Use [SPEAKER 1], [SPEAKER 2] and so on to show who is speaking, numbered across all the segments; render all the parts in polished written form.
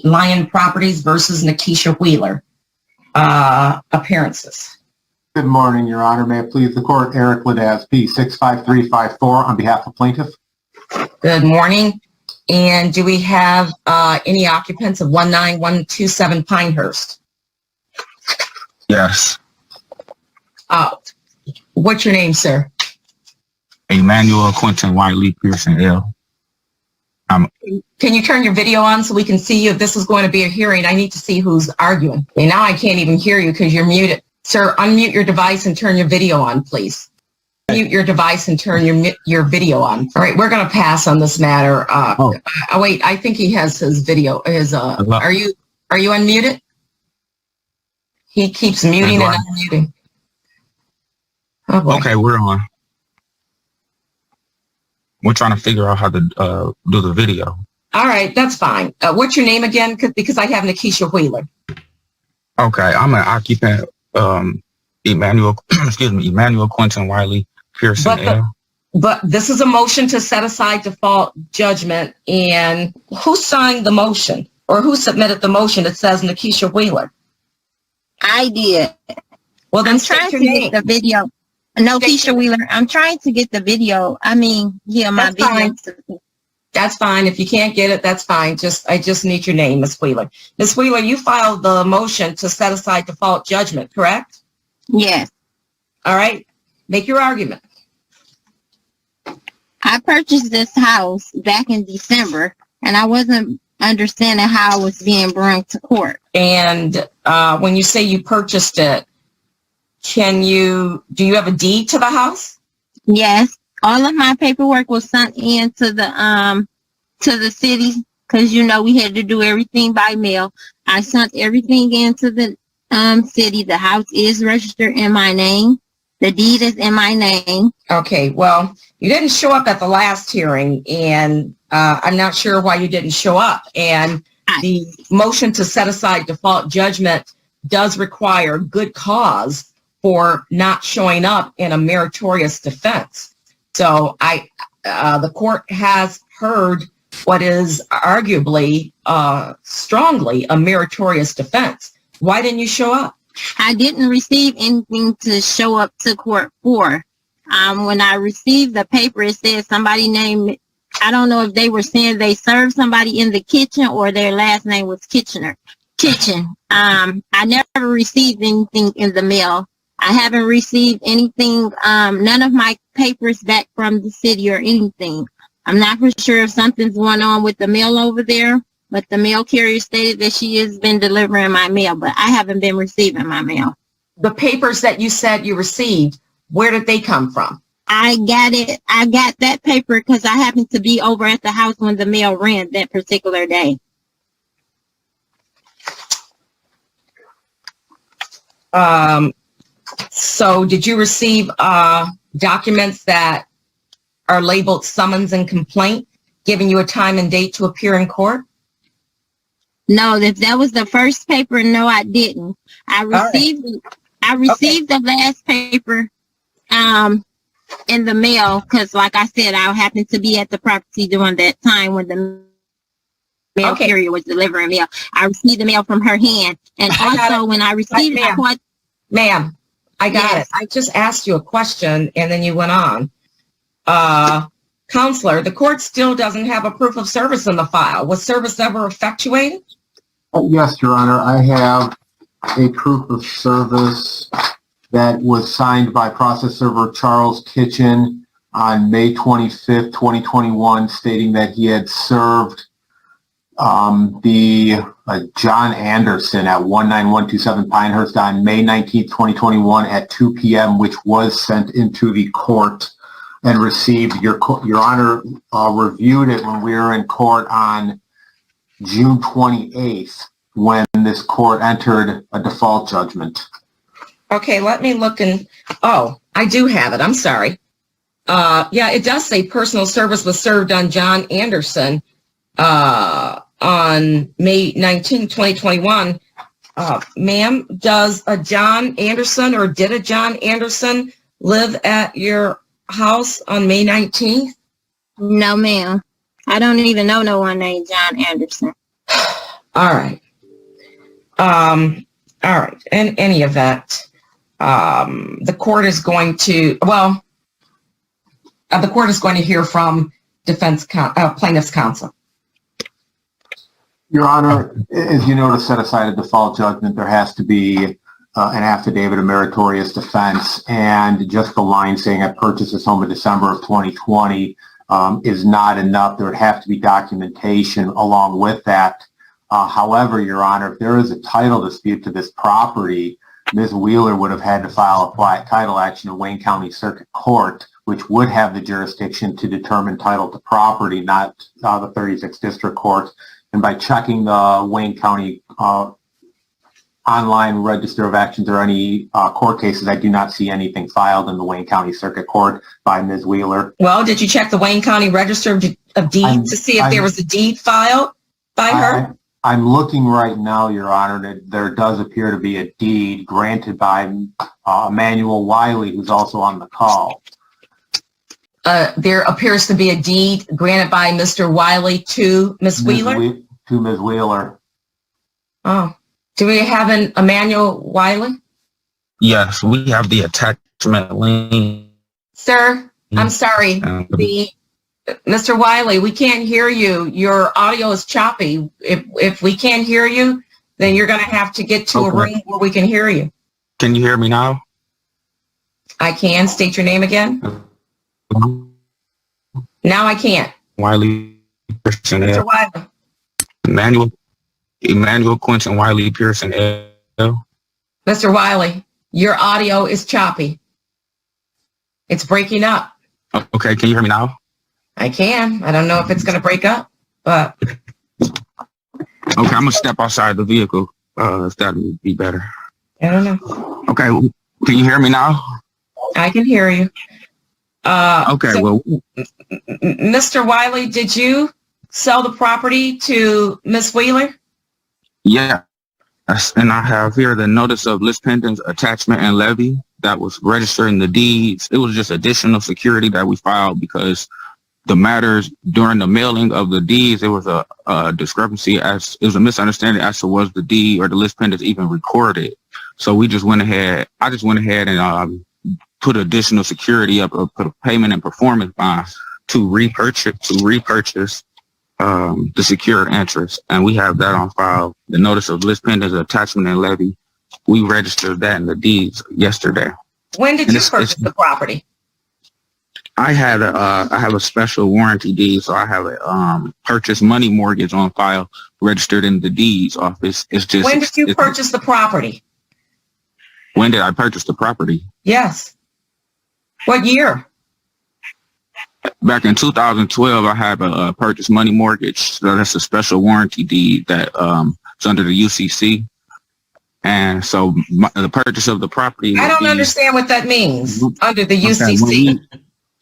[SPEAKER 1] Lion Properties versus Nikisha Wheeler. Appearances.
[SPEAKER 2] Good morning, Your Honor. May it please the court, Eric Ladaz, P65354 on behalf of plaintiff.
[SPEAKER 1] Good morning. And do we have any occupants of 19127 Pinehurst?
[SPEAKER 3] Yes.
[SPEAKER 1] What's your name, sir?
[SPEAKER 3] Emanuel, Quinton, Wley, Pearson, L.
[SPEAKER 1] Can you turn your video on so we can see you? If this is going to be a hearing, I need to see who's arguing. Okay, now I can't even hear you because you're muted. Sir, unmute your device and turn your video on, please. Mute your device and turn your video on. All right, we're going to pass on this matter. Wait, I think he has his video. Are you unmuted? He keeps muting and unmuting. Oh boy.
[SPEAKER 3] Okay, we're on. We're trying to figure out how to do the video.
[SPEAKER 1] All right, that's fine. What's your name again? Because I have Nikisha Wheeler.
[SPEAKER 3] Okay, I'm an occupant, Emanuel, Emanuel, Quinton, Wley, Pearson, L.
[SPEAKER 1] But this is a motion to set aside default judgment. And who signed the motion or who submitted the motion that says Nikisha Wheeler?
[SPEAKER 4] I did.
[SPEAKER 1] Well, then
[SPEAKER 4] I'm trying to get the video. No, Keisha Wheeler. I'm trying to get the video. My video.
[SPEAKER 1] That's fine. If you can't get it, that's fine. I just need your name, Ms. Wheeler. Ms. Wheeler, you filed the motion to set aside default judgment, correct?
[SPEAKER 4] Yes.
[SPEAKER 1] All right. Make your argument.
[SPEAKER 4] I purchased this house back in December, and I wasn't understanding how it was being brought to court.
[SPEAKER 1] And when you say you purchased it, do you have a deed to the house?
[SPEAKER 4] Yes. All of my paperwork was sent in to the city because, we had to do everything by mail. I sent everything into the city. The house is registered in my name. The deed is in my name. Okay. Well,
[SPEAKER 1] you didn't show up at the last hearing, and I'm not sure why you didn't show up. And the motion to set aside default judgment does require good cause for not showing up in a meritorious defense. So the court has heard what is arguably strongly a meritorious defense. Why didn't you show up?
[SPEAKER 4] I didn't receive anything to show up to court for. When I received the paper, it said somebody named, I don't know if they were saying they served somebody in the kitchen or their last name was Kitchen. I never received anything in the mail. I haven't received anything, none of my papers back from the city or anything. I'm not for sure if something's going on with the mail over there, but the mail carrier stated that she has been delivering my mail, but I haven't been receiving my mail.
[SPEAKER 1] The papers that you said you received, where did they come from?
[SPEAKER 4] I got that paper because I happened to be over at the house when the mail ran that particular day.
[SPEAKER 1] So did you receive documents that are labeled summons and complaint, giving you a time and date to appear in court?
[SPEAKER 4] No, if that was the first paper, no, I didn't. I received the last paper in the mail because, like I said, I happened to be at the property during that time when the mail carrier was delivering mail. I received the mail from her hand. And also when I received it,
[SPEAKER 1] Ma'am, I got it. I just asked you a question and then you went on. Counselor, the court still doesn't have a proof of service in the file. Was service ever effectuated?
[SPEAKER 2] Yes, Your Honor. I have a proof of service that was signed by process server Charles Kitchen on May 25th, 2021, stating that he had served John Anderson at 19127 Pinehurst on May 19th, 2021 at 2 p.m., which was sent into the court and received. Your Honor reviewed it when we were in court on June 28th when this court entered a default judgment.
[SPEAKER 1] Okay, let me look I do have it. I'm sorry. Yeah, it does say personal service was served on John Anderson on May 19, 2021. Ma'am, does a John Anderson or did a John Anderson live at your house on May 19th?
[SPEAKER 4] No, ma'am. I don't even know no one named John Anderson.
[SPEAKER 1] All right. All right. In any event, the court is going to, the court is going to hear from plaintiff's counsel.
[SPEAKER 2] Your Honor, as you know, to set aside a default judgment, there has to be an affidavit of meritorious defense, and just the line saying I purchased this home in December of 2020 is not enough. There would have to be documentation along with that. However, Your Honor, if there is a title dispute to this property, Ms. Wheeler would have had to file a quiet title action in Wayne County Circuit Court, which would have the jurisdiction to determine title to property, not the 36th District Court. And by checking the Wayne County online register of actions or any court cases, I do not see anything filed in the Wayne County Circuit Court by Ms. Wheeler.
[SPEAKER 1] Well, did you check the Wayne County Register of Deeds to see if there was a deed filed by her?
[SPEAKER 2] I'm looking right now, Your Honor, that there does appear to be a deed granted by Emanuel Wley, who's also on the call.
[SPEAKER 1] There appears to be a deed granted by Mr. Wley to Ms. Wheeler?
[SPEAKER 2] To Ms. Wheeler.
[SPEAKER 1] Oh. Do we have an Emanuel Wley?
[SPEAKER 3] Yes, we have the attachment link.
[SPEAKER 1] Sir, I'm sorry. Mr. Wley, we can't hear you. Your audio is choppy. If we can't hear you, then you're going to have to get to a room where we can hear you.
[SPEAKER 3] Can you hear me now?
[SPEAKER 1] I can. State your name again. Now I can't.
[SPEAKER 3] Wley, Pearson,
[SPEAKER 1] Mr. Wley.
[SPEAKER 3] Emanuel, Quinton, Wley, Pearson, L.
[SPEAKER 1] Mr. Wley, your audio is choppy. It's breaking up.
[SPEAKER 3] Okay, can you hear me now?
[SPEAKER 1] I can. I don't know if it's going to break up, but.
[SPEAKER 3] Okay, I'm going to step outside the vehicle, if that would be better.
[SPEAKER 1] I don't know.
[SPEAKER 3] Okay, can you hear me now?
[SPEAKER 1] I can hear you.
[SPEAKER 3] Okay,
[SPEAKER 1] so,
[SPEAKER 3] well.
[SPEAKER 1] Mr. Wley, did you sell the property to Ms. Wheeler?
[SPEAKER 3] Yeah, and I have here the notice of list pendants, attachment, and levy that was registered in the deeds. It was just additional security that we filed because the matters during the mailing of the deeds, there was a discrepancy it was a misunderstanding as to was the deed or the list pendants even recorded. So I just went ahead and put additional security up, put a payment and performance bond to repurchase the secured interest, and we have that on file. The notice of list pendants, attachment, and levy. We registered that in the deeds yesterday.
[SPEAKER 1] When did you purchase the property?
[SPEAKER 3] I have a special warranty deed, so I have a purchase money mortgage on file registered in the deeds office. It's just.
[SPEAKER 1] When did you purchase the property?
[SPEAKER 3] When did I purchase the property?
[SPEAKER 1] Yes. What year?
[SPEAKER 3] Back in 2012, I had a purchase money mortgage. So that's a special warranty deed that it's under the UCC. And so the purchase of the property.
[SPEAKER 1] I don't understand what that means under the UCC.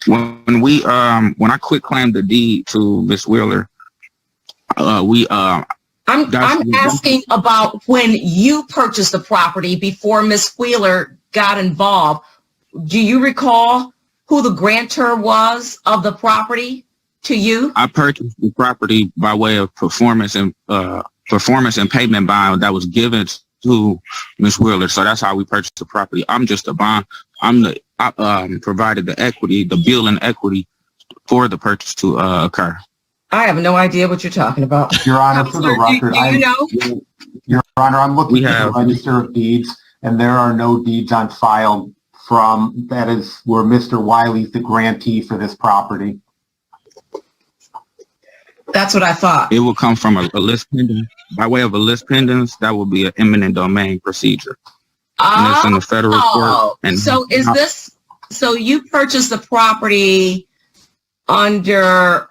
[SPEAKER 3] When I quitclaimed the deed to Ms. Wheeler, I'm
[SPEAKER 1] asking about when you purchased the property before Ms. Wheeler got involved. Do you recall who the grantor was of the property to you?
[SPEAKER 3] I purchased the property by way of performance and payment bond that was given to Ms. Wheeler. So that's how we purchased the property. I'm just a bond. I provided the equity, the bill and equity for the purchase to occur.
[SPEAKER 1] I have no idea what you're talking about.
[SPEAKER 2] Your Honor, for the record,
[SPEAKER 1] do you know?
[SPEAKER 2] Your Honor, I'm looking at the Register of Deeds, and there are no deeds on file that is where Mr. Wley's the grantee for this property.
[SPEAKER 1] That's what I thought.
[SPEAKER 3] It will come from a list pendant. By way of a list pendants, that will be an eminent domain procedure. And it's in the federal court. And
[SPEAKER 1] so so you purchased the property under,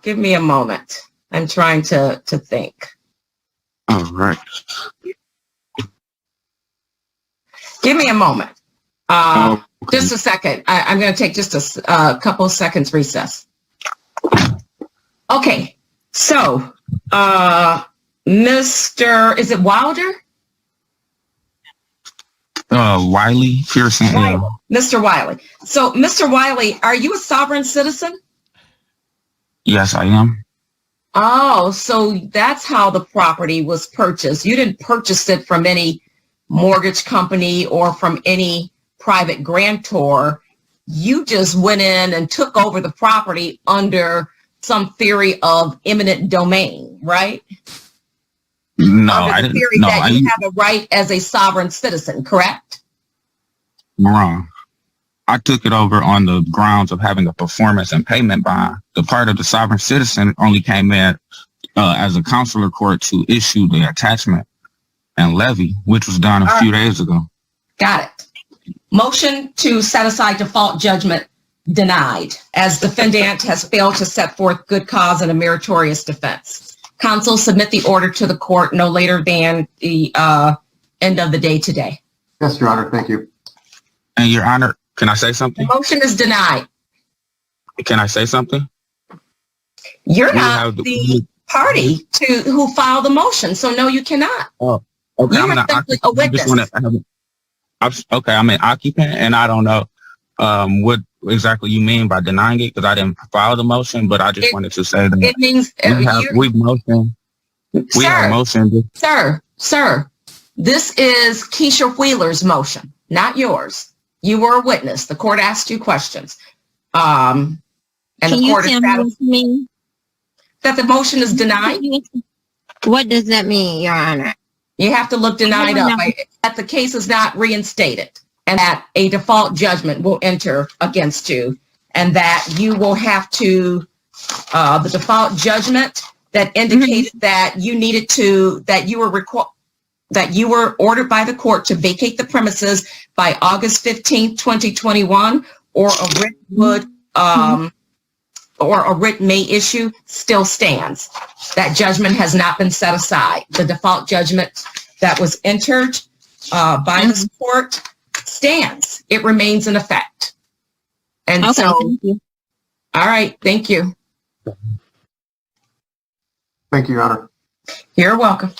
[SPEAKER 1] give me a moment. I'm trying to think.
[SPEAKER 3] All right.
[SPEAKER 1] Give me a moment.
[SPEAKER 3] Okay.
[SPEAKER 1] Just a second. I'm going to take just a couple of seconds recess. Okay. So, Mr. Is it Wilder?
[SPEAKER 3] Wley, Pearson.
[SPEAKER 1] Mr. Wley. So, Mr. Wley, are you a sovereign citizen?
[SPEAKER 3] Yes, I am.
[SPEAKER 1] Oh, so that's how the property was purchased. You didn't purchase it from any mortgage company or from any private grantor. You just went in and took over the property under some theory of eminent domain, right?
[SPEAKER 3] No,
[SPEAKER 1] Under
[SPEAKER 3] I
[SPEAKER 1] the
[SPEAKER 3] didn't.
[SPEAKER 1] theory
[SPEAKER 3] No,
[SPEAKER 1] that you have a right as a sovereign citizen, correct?
[SPEAKER 3] wrong. I took it over on the grounds of having a performance and payment bond. The part of the sovereign citizen only came in as a consular court to issue the attachment and levy, which was done a few days ago.
[SPEAKER 1] Got it. Motion to set aside default judgment denied, as defendant has failed to set forth good cause and a meritorious defense. Counsel, submit the order to the court no later than the end of the day today.
[SPEAKER 2] Yes, Your Honor. Thank you.
[SPEAKER 3] And Your Honor, can I say
[SPEAKER 1] The
[SPEAKER 3] something?
[SPEAKER 1] motion is denied.
[SPEAKER 3] Can I say something?
[SPEAKER 1] You're
[SPEAKER 3] We
[SPEAKER 1] not
[SPEAKER 3] have
[SPEAKER 1] the party to who filed the motion, so no, you cannot.
[SPEAKER 3] Okay,
[SPEAKER 1] You
[SPEAKER 3] I'm
[SPEAKER 1] are
[SPEAKER 3] an
[SPEAKER 1] simply a witness.
[SPEAKER 3] Okay, I'm an occupant, and I don't know what exactly you mean by denying it, because I didn't file the motion, but I just wanted to say that
[SPEAKER 1] It means
[SPEAKER 3] we have motion.
[SPEAKER 1] Sir, this is Keisha Wheeler's motion, not yours. You were a witness. The court asked you questions. And
[SPEAKER 4] Can
[SPEAKER 1] the
[SPEAKER 4] you
[SPEAKER 1] court is
[SPEAKER 4] tell me what you mean?
[SPEAKER 1] that the motion is denied.
[SPEAKER 4] What does that mean, Your Honor?
[SPEAKER 1] You have to look denied up. That the case is not reinstated and that a default judgment will enter against you, and that you will have to, the default judgment that indicated that you needed to, that you were ordered by the court to vacate the premises by August 15th, 2021, or a writ would, or a writ may issue, still stands. That judgment has not been set aside. The default judgment that was entered by this court stands. It remains in effect. And
[SPEAKER 4] Okay,
[SPEAKER 1] so,
[SPEAKER 4] thank you.
[SPEAKER 1] all right, thank you.
[SPEAKER 2] Thank you, Your Honor.
[SPEAKER 1] You're welcome.